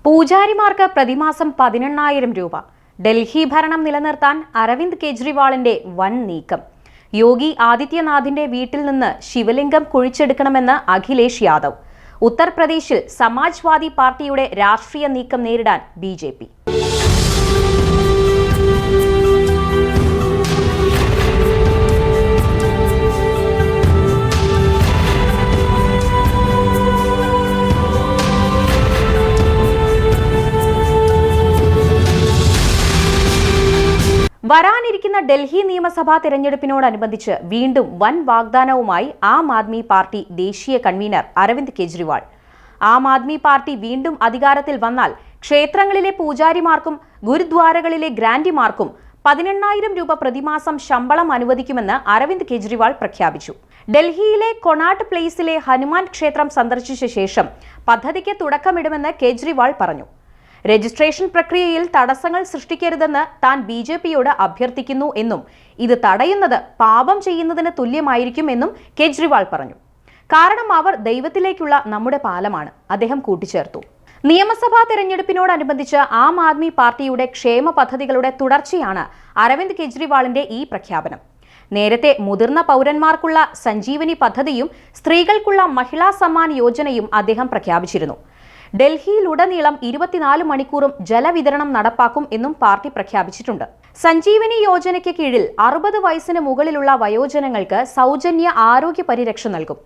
പൂജാരിമാർക്ക് പ്രതിമാസം 18,000 രൂപ. ഡൽഹി ഭരണം നിലനിർത്താൻ അരവിന്ദ് കെജ്രിവാളിന്റെ വൻ നീക്കം. യോഗി ആദിത്യനാഥിന്റെ വീട്ടിൽ നിന്ന് ശിവലിംഗം കുഴിച്ചെടുക്കണമെന്ന് അഖിലേഷ് യാദവ്. ഉത്തർപ്രദേശിൽ സമാജ്വാദി പാർട്ടിയുടെ രാഷ്ട്രീയ നീക്കം നേരിടാൻ ബിജെപി. വരാനിരിക്കുന്ന ഡൽഹി നിയമസഭാ തെരഞ്ഞെടുപ്പിനോടനുബന്ധിച്ച് വീണ്ടും വൻ വാഗ്ദാനവുമായി ആം ആദ്മി പാർട്ടി ദേശീയ കൺവീനർ അരവിന്ദ് കെജ്രിവാൾ. ആം ആദ്മി പാർട്ടി വീണ്ടും അധികാരത്തിൽ വന്നാൽ ക്ഷേത്രങ്ങളിലെ പൂജാരിമാർക്കും ഗുരുദ്വാരകളിലെ ഗ്രാൻഡിമാർക്കും 18,000 രൂപ പ്രതിമാസം ശമ്പളം അനുവദിക്കുമെന്ന് അരവിന്ദ് കെജ്രിവാൾ പ്രഖ്യാപിച്ചു. ഡൽഹിയിലെ കൊണാട്ട് പ്ലേസിലെ ഹനുമാൻ ക്ഷേത്രം സന്ദർശിച്ച ശേഷം പദ്ധതിക്ക് തുടക്കമിടുമെന്ന് കെജ്രിവാൾ പറഞ്ഞു. രജിസ്ട്രേഷൻ പ്രക്രിയയിൽ തടസ്സങ്ങൾ സൃഷ്ടിക്കരുതെന്ന് താൻ ബിജെപിയോട് അഭ്യർത്ഥിക്കുന്നു എന്നും ഇത് തടയുന്നത് പാപം ചെയ്യുന്നതിന് തുല്യമായിരിക്കും എന്നും കെജ്രിവാൾ പറഞ്ഞു. കാരണം അവർ ദൈവത്തിലേക്കുള്ള നമ്മുടെ പാലമാണ്, അദ്ദേഹം കൂട്ടിച്ചേർത്തു. നിയമസഭാ തെരഞ്ഞെടുപ്പിനോടനുബന്ധിച്ച് ആം ആദ്മി പാർട്ടിയുടെ ക്ഷേമ പദ്ധതികളുടെ തുടർച്ചയാണ് അരവിന്ദ് കെജ്രിവാളിന്റെ ഈ പ്രഖ്യാപനം. നേരത്തെ മുതിർന്ന പൗരന്മാർക്കുള്ള സഞ്ജീവനി പദ്ധതിയും സ്ത്രീകൾക്കുള്ള മഹിളാ സമ്മാൻ യോജനയും അദ്ദേഹം പ്രഖ്യാപിച്ചിരുന്നു. ഡൽഹിയിലുടനീളം 24 മണിക്കൂറും ജലവിതരണം നടപ്പാക്കും എന്നും പാർട്ടി പ്രഖ്യാപിച്ചിട്ടുണ്ട്. സഞ്ജീവനി യോജനയ്ക്ക് കീഴിൽ 60 വയസ്സിന് മുകളിലുള്ള വയോജനങ്ങൾക്ക് സൗജന്യ ആരോഗ്യ പരിരക്ഷ നൽകും.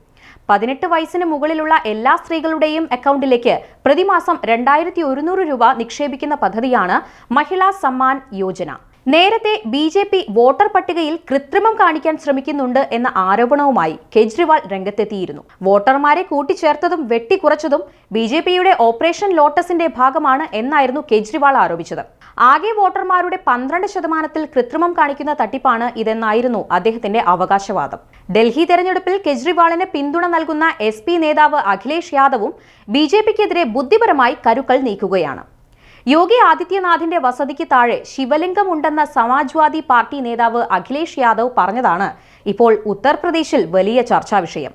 18 വയസ്സിന് മുകളിലുള്ള എല്ലാ സ്ത്രീകളുടെയും അക്കൗണ്ടിലേക്ക് പ്രതിമാസം 2,100 രൂപ നിക്ഷേപിക്കുന്ന പദ്ധതിയാണ് മഹിളാ സമ്മാൻ യോജന. നേരത്തെ ബിജെപി വോട്ടർ പട്ടികയിൽ കൃത്രിമം കാണിക്കാൻ ശ്രമിക്കുന്നുണ്ട് എന്ന ആരോപണവുമായി കെജ്രിവാൾ രംഗത്തെത്തിയിരുന്നു. വോട്ടർമാരെ കൂട്ടിച്ചേർത്തതും വെട്ടിക്കുറച്ചതും ബിജെപിയുടെ ഓപ്പറേഷൻ ലോട്ടസിന്റെ ഭാഗമാണ് എന്നായിരുന്നു കെജ്രിവാൾ ആരോപിച്ചത്. ആകെ വോട്ടർമാരുടെ 12% കൃത്രിമം കാണിക്കുന്ന തട്ടിപ്പാണ് ഇതെന്നായിരുന്നു അദ്ദേഹത്തിന്റെ അവകാശവാദം. ഡൽഹി തെരഞ്ഞെടുപ്പിൽ കെജ്രിവാളിന് പിന്തുണ നൽകുന്ന SP നേതാവ് അഖിലേഷ് യാദവും ബിജെപിക്കെതിരെ ബുദ്ധിപരമായി കരുക്കൾ നീക്കുകയാണ്. യോഗി ആദിത്യനാഥിന്റെ വസതിക്ക് താഴെ ശിവലിംഗമുണ്ടെന്ന സമാജ്വാദി പാർട്ടി നേതാവ് അഖിലേഷ് യാദവ് പറഞ്ഞതാണ് ഇപ്പോൾ ഉത്തർപ്രദേശിൽ വലിയ ചർച്ചാ വിഷയം.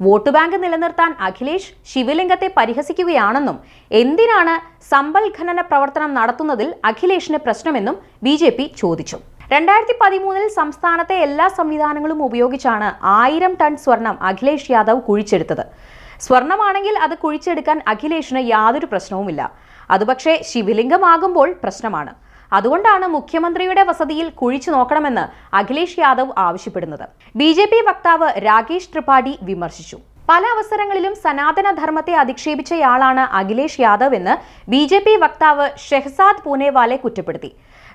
വോട്ട് ബാങ്ക് നിലനിർത്താൻ അഖിലേഷ് ശിവലിംഗത്തെ പരിഹസിക്കുകയാണെന്നും എന്തിനാണ് സമ്പൽ ഖനന പ്രവർത്തനം നടത്തുന്നതിൽ അഖിലേഷിന് പ്രശ്നമെന്നും ബിജെപി ചോദിച്ചു. 2013 സംസ്ഥാനത്തെ എല്ലാ സംവിധാനങ്ങളും ഉപയോഗിച്ചാണ് 1000 ടൺ സ്വർണം അഖിലേഷ് യാദവ് കുഴിച്ചെടുത്തത്. സ്വർണമാണെങ്കിൽ അത് കുഴിച്ചെടുക്കാൻ അഖിലേഷിന് യാതൊരു പ്രശ്നവുമില്ല. അതുപക്ഷേ ശിവലിംഗമാകുമ്പോൾ പ്രശ്നമാണ്. അതുകൊണ്ടാണ് മുഖ്യമന്ത്രിയുടെ വസതിയിൽ കുഴിച്ചു നോക്കണമെന്ന് അഖിലേഷ് യാദവ് ആവശ്യപ്പെടുന്നത്. ബിജെപി വക്താവ് രാകേഷ് ത്രിപാഠി വിമർശിച്ചു. പല അവസരങ്ങളിലും സനാതന ധർമ്മത്തെ അധിക്ഷേപിച്ചയാളാണ് അഖിലേഷ് യാദവ് എന്ന് ബിജെപി വക്താവ് ഷെഹ്സാദ് പൂനെവാലെ കുറ്റപ്പെടുത്തി.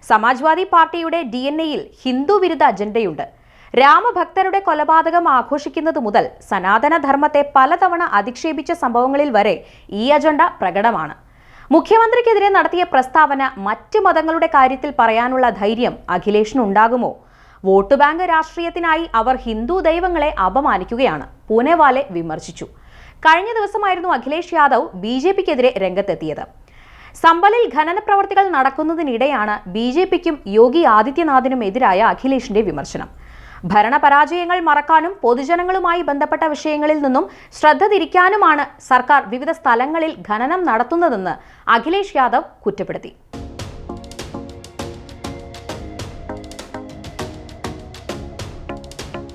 സമാജ്വാദി പാർട്ടിയുടെ DNA-യിൽ ഹിന്ദു വിരുദ്ധ അജണ്ടയുണ്ട്. രാമഭക്തരുടെ കൊലപാതകം ആഘോഷിക്കുന്നത് മുതൽ സനാതന ധർമ്മത്തെ പലതവണ അധിക്ഷേപിച്ച സംഭവങ്ങളിൽ വരെ ഈ അജണ്ട പ്രകടമാണ്. മുഖ്യമന്ത്രിക്കെതിരെ നടത്തിയ പ്രസ്താവന മറ്റ് മതങ്ങളുടെ കാര്യത്തിൽ പറയാനുള്ള ധൈര്യം അഖിലേഷിനുണ്ടാകുമോ? വോട്ട് ബാങ്ക് രാഷ്ട്രീയത്തിനായി അവർ ഹിന്ദു ദൈവങ്ങളെ അപമാനിക്കുകയാണ്, പൂനെവാലെ വിമർശിച്ചു. കഴിഞ്ഞ ദിവസമായിരുന്നു അഖിലേഷ് യാദവ് ബിജെപിക്കെതിരെ രംഗത്തെത്തിയത്. സമ്പലിൽ ഖനന പ്രവർത്തികൾ നടക്കുന്നതിനിടെയാണ് ബിജെപിക്കും യോഗി ആദിത്യനാഥിനും എതിരായ അഖിലേഷിന്റെ വിമർശനം. ഭരണപരാജയങ്ങൾ മറക്കാനും പൊതുജനങ്ങളുമായി ബന്ധപ്പെട്ട വിഷയങ്ങളിൽ നിന്നും ശ്രദ്ധ തിരിക്കാനുമാണ് സർക്കാർ വിവിധ സ്ഥലങ്ങളിൽ ഖനനം നടത്തുന്നതെന്ന് അഖിലേഷ് യാദവ് കുറ്റപ്പെടുത്തി.